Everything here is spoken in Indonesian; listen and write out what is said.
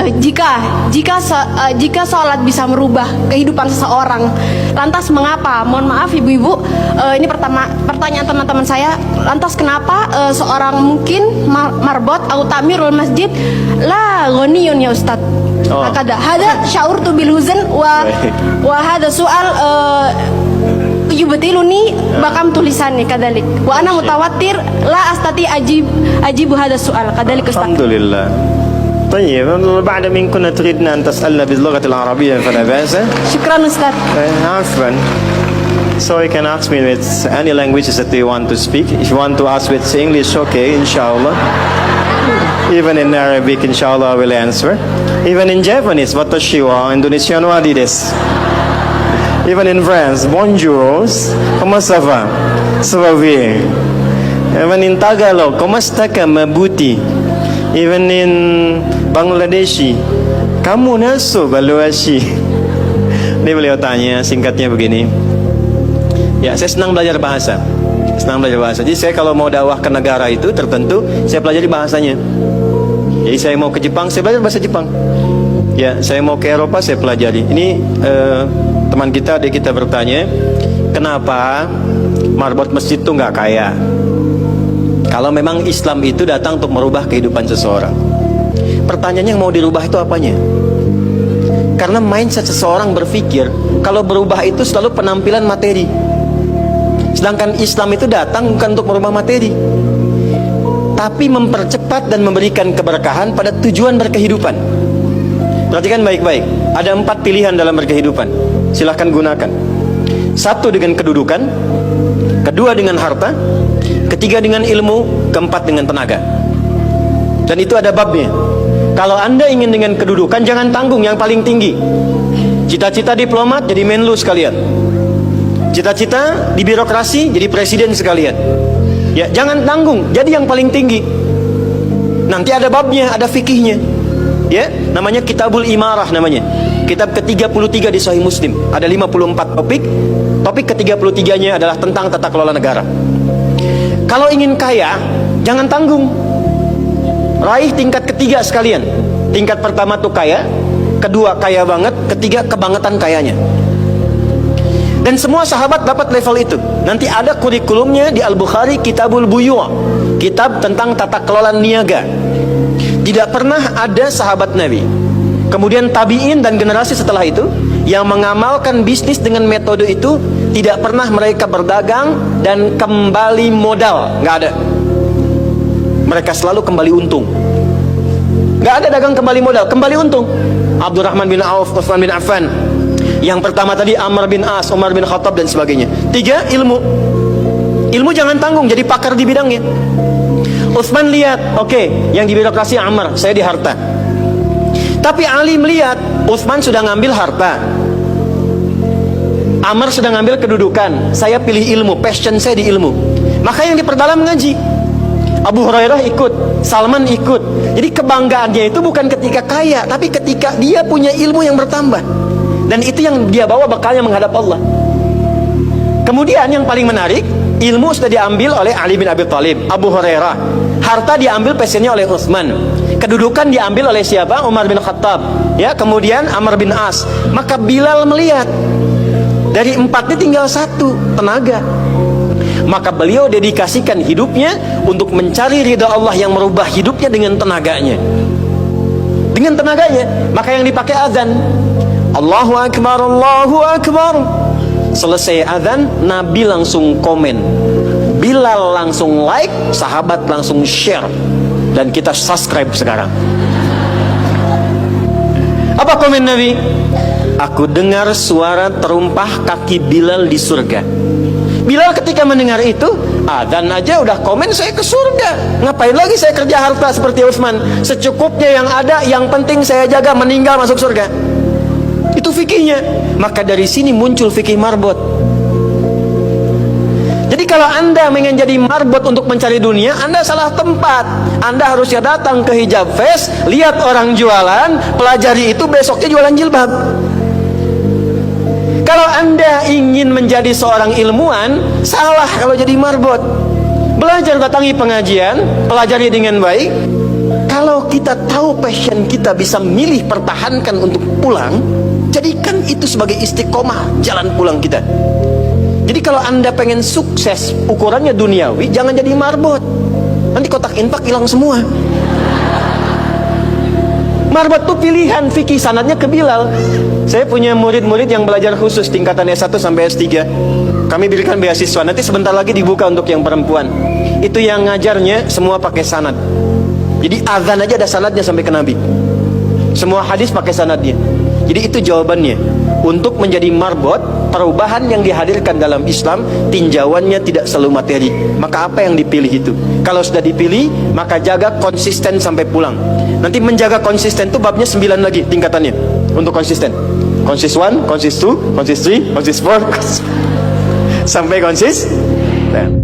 Jika sholat bisa merubah kehidupan seseorang, lantas mengapa? Mohon maaf ibu-ibu, ini pertanyaan teman-teman saya. Lantas kenapa seorang mungkin marbot atau tamirul masjid la ghaniyun ya Ustaz? Hada sya'urtu bil huzn wa hada soal yubatiluni bakam tulisannya kadalik wa ana mutawatir la astati ajibu hada soal kadalik Ustaz. Alhamdulillah. طيب بعد من كنا تريدنا أن تسألنا باللغة العربية فلا بأس. شكرا أستاذ. عفوا. So you can ask me with any languages that you want to speak. If you want to ask with English, okay, inshallah. Even in Arabic, inshallah, I will answer. Even in Japanese, watashi wa Indonesian wa desu. Even in France, bonjour, comment ça va? Ça va bien. Even in Tagalog, comment está mabuti? Even in Bangladeshi, kamu naso baluashi. Ini beliau tanya, singkatnya begini. Ya, saya senang belajar bahasa. Jadi saya kalau mau dakwah ke negara itu tertentu, saya pelajari bahasanya. Jadi saya mau ke Jepang, saya belajar bahasa Jepang. Ya, saya mau ke Eropa, saya pelajari. Ini teman kita, adik kita bertanya, kenapa marbot masjid itu nggak kaya? Kalau memang Islam itu datang untuk merubah kehidupan seseorang, pertanyaannya yang mau dirubah itu apanya? Karena mindset seseorang berpikir kalau berubah itu selalu penampilan materi. Sedangkan Islam itu datang bukan untuk merubah materi, tapi mempercepat dan memberikan keberkahan pada tujuan berkehidupan. Perhatikan baik-baik. Ada 4 pilihan dalam berkehidupan. Silahkan gunakan. 1 dengan kedudukan, 2 dengan harta, 3 dengan ilmu, 4 dengan tenaga. Dan itu ada babnya. Kalau Anda ingin dengan kedudukan, jangan tanggung yang paling tinggi. Cita-cita diplomat jadi menlu sekalian. Cita-cita di birokrasi jadi presiden sekalian. Ya, jangan tanggung, jadi yang paling tinggi. Nanti ada babnya, ada fikihnya. Ya, namanya Kitabul Imarah namanya. Kitab ke-33 di Sahih Muslim. Ada 54 topik. Topik ke-33-nya adalah tentang tata kelola negara. Kalau ingin kaya, jangan tanggung. Raih tingkat ketiga sekalian. Tingkat pertama tuh kaya, kedua kaya banget, ketiga kebangetan kayanya. Dan semua sahabat dapat level itu. Nanti ada kurikulumnya di Al-Bukhari, Kitabul Buyu', kitab tentang tata kelola niaga. Tidak pernah ada sahabat Nabi, kemudian tabi'in dan generasi setelah itu yang mengamalkan bisnis dengan metode itu. Tidak pernah mereka berdagang dan kembali modal, nggak ada. Mereka selalu kembali untung. Nggak ada dagang kembali modal, kembali untung. Abdurrahman bin Auf, Utsman bin Affan. Yang pertama tadi Amr bin As, Umar bin Khattab dan sebagainya. 3, ilmu. Ilmu jangan tanggung, jadi pakar di bidangnya. Utsman lihat, oke, yang di birokrasi Amr, saya di harta. Tapi Ali melihat, Utsman sudah ngambil harta, Amr sudah ngambil kedudukan, saya pilih ilmu, passion saya di ilmu. Maka yang diperdalam ngaji. Abu Hurairah ikut, Salman ikut. Jadi kebanggaannya itu bukan ketika kaya, tapi ketika dia punya ilmu yang bertambah. Dan itu yang dia bawa bekalnya menghadap Allah. Kemudian yang paling menarik, ilmu sudah diambil oleh Ali bin Abi Thalib, Abu Hurairah. Harta diambil passionnya oleh Utsman. Kedudukan diambil oleh siapa? Umar bin Khattab. Ya, kemudian Amr bin As. Maka Bilal melihat, dari 4 ini tinggal 1, tenaga. Maka beliau dedikasikan hidupnya untuk mencari ridha Allah yang merubah hidupnya dengan tenaganya. Dengan tenaganya. Maka yang dipakai azan, Allahu Akbar, Allahu Akbar. Selesai azan, Nabi langsung komen, Bilal langsung like, sahabat langsung share, dan kita subscribe sekarang. Apa komen Nabi? Aku dengar suara terumpah kaki Bilal di surga. Bilal ketika mendengar itu, adzan aja udah komen saya ke surga. Ngapain lagi saya kerja harta seperti Utsman? Secukupnya yang ada, yang penting saya jaga, meninggal masuk surga. Itu fikihnya. Maka dari sini muncul fikih marbot. Jadi kalau Anda ingin jadi marbot untuk mencari dunia, Anda salah tempat. Anda harusnya datang ke Hijab Fest, lihat orang jualan, pelajari itu, besoknya jualan jilbab. Kalau Anda ingin menjadi seorang ilmuwan, salah kalau jadi marbot. Belajar, datangi pengajian, pelajari dengan baik. Kalau kalau kita tahu passion kita, bisa milih pertahankan untuk pulang, jadikan itu sebagai istiqomah jalan pulang kita. Jadi kalau Anda pengen sukses ukurannya duniawi, jangan jadi marbot. Nanti kotak infak hilang semua. Marbot itu pilihan, fikih sanadnya ke Bilal. Saya punya murid-murid yang belajar khusus tingkatan S1 sampai S3. Kami berikan beasiswa, nanti sebentar lagi dibuka untuk yang perempuan. Itu yang ngajarnya semua pakai sanad. Jadi azan aja ada sanadnya sampai ke Nabi. Semua hadis pakai sanadnya. Jadi itu jawabannya. Untuk menjadi marbot, perubahan yang dihadirkan dalam Islam, tinjauannya tidak selalu materi. Maka apa yang dipilih itu? Kalau sudah dipilih, maka jaga konsisten sampai pulang. Nanti menjaga konsisten itu babnya 9 lagi tingkatannya untuk konsisten. Konsis 1, konsis 2, konsis 3, konsis 4, sampai konsis 10.